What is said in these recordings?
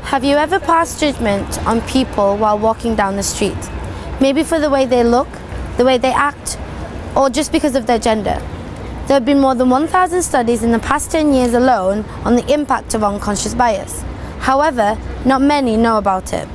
Have you ever passed judgment on people while walking down the street? Maybe for the way they look, the way they act, or just because of their gender. There have been more than 1,000 studies in the past 10 years alone on the impact of unconscious bias. However, not many know about it.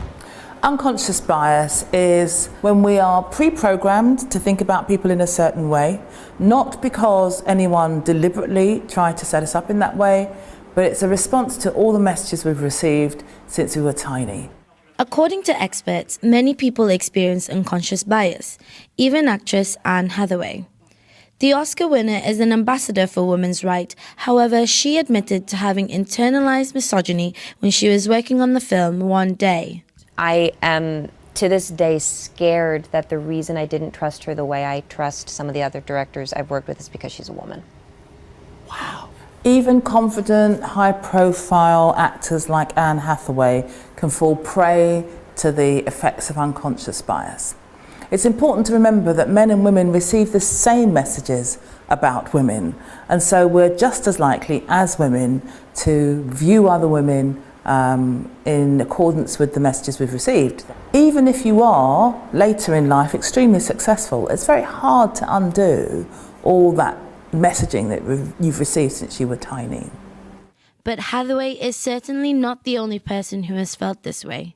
Unconscious bias is when we are pre-programmed to think about people in a certain way, not because anyone deliberately tried to set us up in that way, but it's a response to all the messages we've received since we were tiny. According to experts, many people experience unconscious bias, even actress Anne Hathaway. The Oscar winner is an ambassador for women's rights. However, she admitted to having internalized misogyny when she was working on the film One Day. I am, to this day, scared that the reason I didn't trust her the way I trust some of the other directors I've worked with is because she's a woman. Wow. Even confident, high-profile actors like Anne Hathaway can fall prey to the effects of unconscious bias. It's important to remember that men and women receive the same messages about women, and so we're just as likely as women to view other women in accordance with the messages we've received. Even if you are, later in life, extremely successful, it's very hard to undo all that messaging that you've received since you were tiny. But Hathaway is certainly not the only person who has felt this way.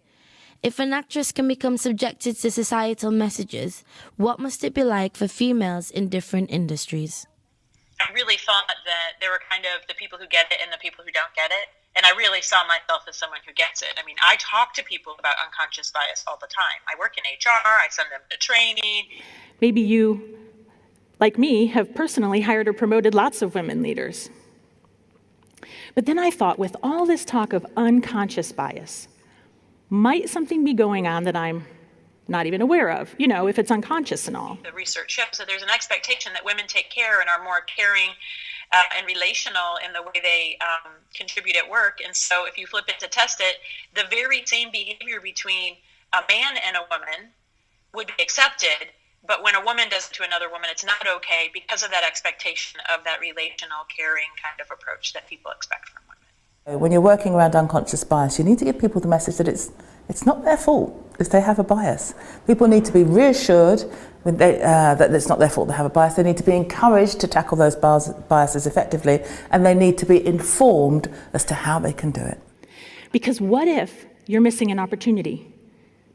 If an actress can become subjected to societal messages, what must it be like for females in different industries? I really thought that there were kind of the people who get it and the people who don't get it. And I really saw myself as someone who gets it. I mean, I talk to people about unconscious bias all the time. I work in HR, I send them to training. Maybe you, like me, have personally hired or promoted lots of women leaders. But then I thought, with all this talk of unconscious bias, might something be going on that I'm not even aware of, you know, if it's unconscious and all. The research shows that there's an expectation that women take care and are more caring and relational in the way they contribute at work. And so if you flip it to test it, the very same behavior between a man and a woman would be accepted, but when a woman does it to another woman, it's not okay because of that expectation of that relational, caring kind of approach that people expect from women. When you're working around unconscious bias, you need to give people the message that it's not their fault if they have a bias. People need to be reassured that it's not their fault they have a bias. They need to be encouraged to tackle those biases effectively, and they need to be informed as to how they can do it. Because what if you're missing an opportunity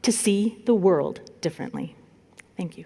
to see the world differently? Thank you.